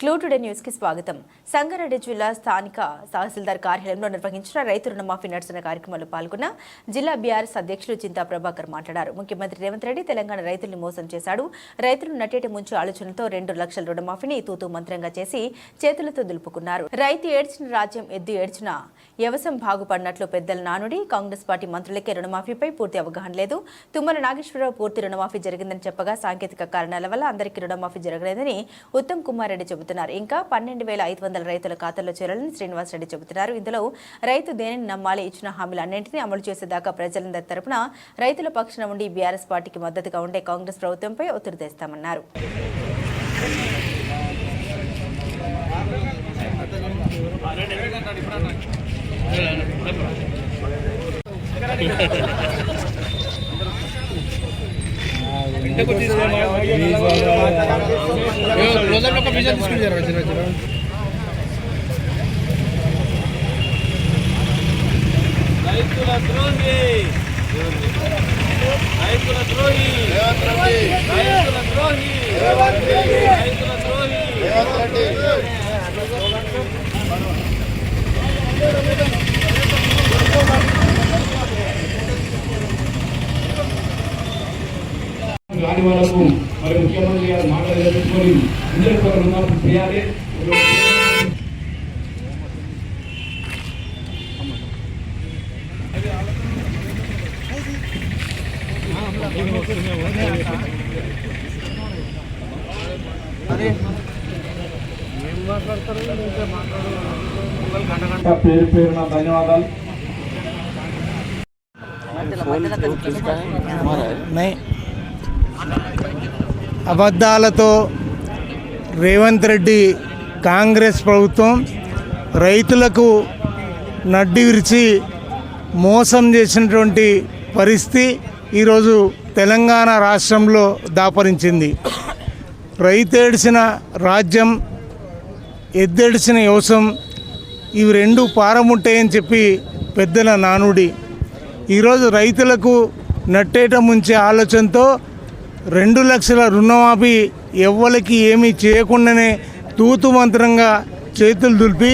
Clue today news కి స్వాగతం. సంగారెడ్డి జిల్లా స్థానిక తహసీల్దార్ కార్యాలయంలో నిర్వహించిన రైతు రుణమాఫీ నిరసన కార్యక్రమంలో పాల్గొన్న జిల్లా బీఆర్ఎస్ అధ్యక్షులు చింతా ప్రభాకర్ మాట్లాడారు. ముఖ్యమంత్రి రేవంత్ రెడ్డి తెలంగాణ రైతుల్ని మోసం చేశాడు. రైతులు నట్టేటి ముంచే ఆలోచనతో 2 లక్షల రుణమాఫీని తూతూ మంత్రంగా చేసి చేతులతో దులుపుకున్నారు. రైతు ఏడ్చిన రాజ్యం ఎద్దు ఏడ్చిన వ్యవసాయం బాగుపడినట్లు పెద్దల నానుడి. కాంగ్రెస్ పార్టీ మంత్రులకే రుణమాఫీపై పూర్తి అవగాహన లేదు. తుమ్మల నాగేశ్వరరావు పూర్తి రుణమాఫీ జరిగిందని చెప్పగా సాంకేతిక కారణాల వల్ల అందరికీ రుణమాఫీ జరగలేదని ఉత్తమ్ కుమార్ రెడ్డి చెబుతున్నారు. ఇంకా 12,500 రైతుల ఖాతాల్లో చేరాలని శ్రీనివాస్ రెడ్డి చెబుతున్నారు. ఇందులో రైతు దేనిని నమ్మాలి, ఇచ్చిన హామీలన్నింటినీ అమలు చేసేదాకా ప్రజలందరి తరపున రైతుల పక్షాన ఉండి బీఆర్ఎస్ పార్టీకి మద్దతుగా ఉండే కాంగ్రెస్ ప్రభుత్వంపై ఒత్తిడి తెస్తామన్నారు. రాని వాళ్ళకు మరి ముఖ్యమంత్రి గారు మాటలు జరుపుకొని అందరికీ ఒక రుణమాఫీ చేయాలి. పేరు పేరున ధన్యవాదాలు. అబద్ధాలతో రేవంత్ రెడ్డి కాంగ్రెస్ ప్రభుత్వం రైతులకు నడ్డి విరిచి మోసం చేసినటువంటి పరిస్థితి ఈరోజు తెలంగాణ రాష్ట్రంలో దాపరించింది. రైతేడిసిన రాజ్యం, ఎద్దెడిసిన వ్యవసాయం, ఇవి రెండు పారముట్టాయని చెప్పి పెద్దల నానుడి. ఈరోజు రైతులకు నట్టేట ముంచే ఆలోచనతో 2 లక్షల రుణమాఫీ ఎవ్వరికి ఏమీ చేయకుండానే తూతు మంత్రంగా చేతులు దులిపి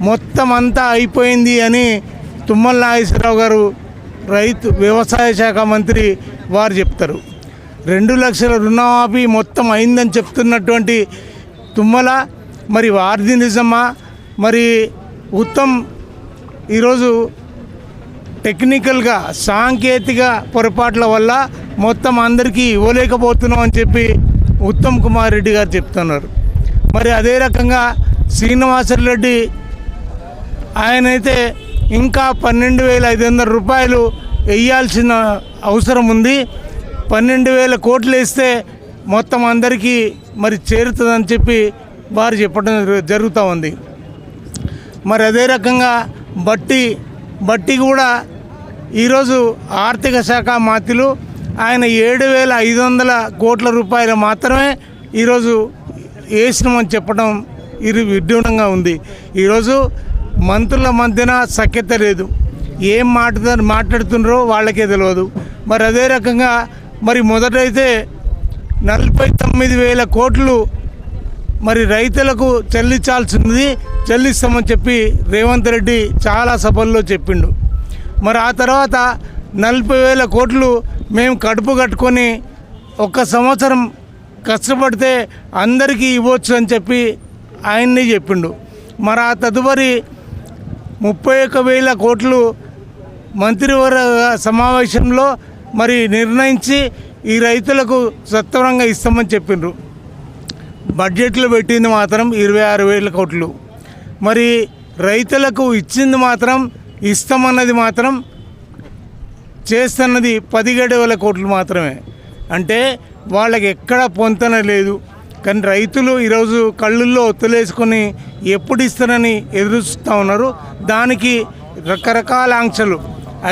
మొత్తం అంతా అయిపోయింది అని తుమ్మల నాగేశ్వరరావు గారు వ్యవసాయ శాఖ మంత్రి వారు చెప్తారు. 2 లక్షల రుణమాఫీ మొత్తం అయిందని చెప్తున్నటువంటి తుమ్మల మరి వారిది నిజమా? మరి ఉత్తమ్ ఈరోజు టెక్నికల్గా సాంకేతిక పొరపాట్ల వల్ల మొత్తం అందరికీ ఇవ్వలేకపోతున్నాం అని చెప్పి ఉత్తమ్ కుమార్ రెడ్డి గారు చెప్తున్నారు. మరి అదే రకంగా శ్రీనివాసరెడ్డి ఆయనైతే ఇంకా 12,500 రూపాయలు వేయాల్సిన అవసరం ఉంది. 12,000 కోట్లు వేస్తే మొత్తం అందరికీ మరి చేరుతుందని చెప్పి వారు చెప్పడం జరుగుతూ ఉంది. మరి అదే రకంగా బట్టి కూడా ఈరోజు ఆర్థిక శాఖ మంత్రులు ఆయన 7,500 కోట్ల రూపాయలు మాత్రమే ఈరోజు వేసినామని చెప్పడం ఇది విడ్డూరంగా ఉంది. ఈరోజు మంత్రుల మధ్యన సఖ్యత లేదు. ఏం మాట్లాడుతున్నారో వాళ్ళకే తెలియదు. మరి అదే రకంగా మరి మొదటైతే 49,000 కోట్లు మరి రైతులకు చెల్లిస్తామని చెప్పి రేవంత్ రెడ్డి చాలా సభల్లో చెప్పిండు. మరి ఆ తర్వాత 40,000 కోట్లు మేము కడుపు కట్టుకొని 1 సంవత్సరం కష్టపడితే అందరికీ ఇవ్వచ్చు అని చెప్పి ఆయన్ని చెప్పిండు. మరి ఆ తదుపరి 31,000 కోట్లు మంత్రివర్గ సమావేశంలో మరి నిర్ణయించి ఈ రైతులకు సత్వరంగా ఇస్తామని చెప్పిండ్రు. బడ్జెట్లో పెట్టింది మాత్రం 26,000 కోట్లు. మరి రైతులకు ఇచ్చింది మాత్రం ఇస్తామన్నది మాత్రం చేస్తున్నది 17,000 కోట్లు మాత్రమే. అంటే వాళ్ళకి ఎక్కడ పొంతన లేదు. కానీ రైతులు ఈరోజు కళ్ళుల్లో ఒత్తులేసుకొని ఎప్పుడు ఇస్తారని ఎదురుస్తూ ఉన్నారు. దానికి రకరకాల ఆంక్షలు.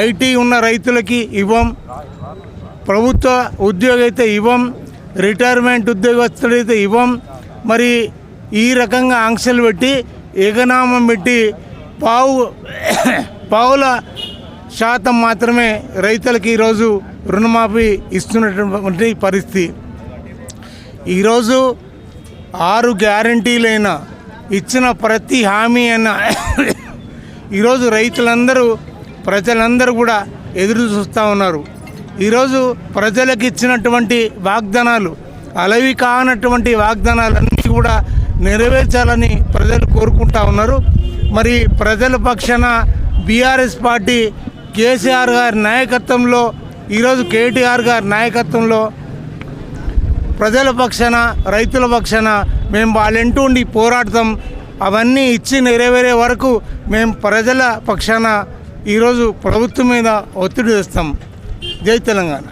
ఐటీ ఉన్న రైతులకి ఇవ్వం, ప్రభుత్వ ఉద్యోగం అయితే ఇవ్వం, రిటైర్మెంట్ ఉద్యోగస్తుడైతే ఇవ్వం. మరి ఈ రకంగా ఆంక్షలు పెట్టి ఏకనామం పెట్టి పావుల శాతం మాత్రమే రైతులకి ఈరోజు రుణమాఫీ ఇస్తున్నటువంటి పరిస్థితి. ఈరోజు 6 గ్యారంటీలైనా ఇచ్చిన ప్రతి హామీ అయినా ఈరోజు రైతులందరూ ప్రజలందరూ కూడా ఎదురు చూస్తూ ఉన్నారు. ఈరోజు ప్రజలకు ఇచ్చినటువంటి వాగ్దానాలు అలవి కానటువంటి వాగ్దానాలన్నీ కూడా నెరవేర్చాలని ప్రజలు కోరుకుంటా ఉన్నారు. మరి ప్రజల పక్షాన బీఆర్ఎస్ పార్టీ కేసీఆర్ గారి నాయకత్వంలో ఈరోజు కేటీఆర్ గారి నాయకత్వంలో ప్రజల పక్షాన రైతుల పక్షాన మేము వాళ్ళంటూ ఉండి పోరాడతాం. అవన్నీ ఇచ్చి నెరవేరే వరకు మేము ప్రజల పక్షాన ఈరోజు ప్రభుత్వం మీద ఒత్తిడి తెస్తాం. జై తెలంగాణ.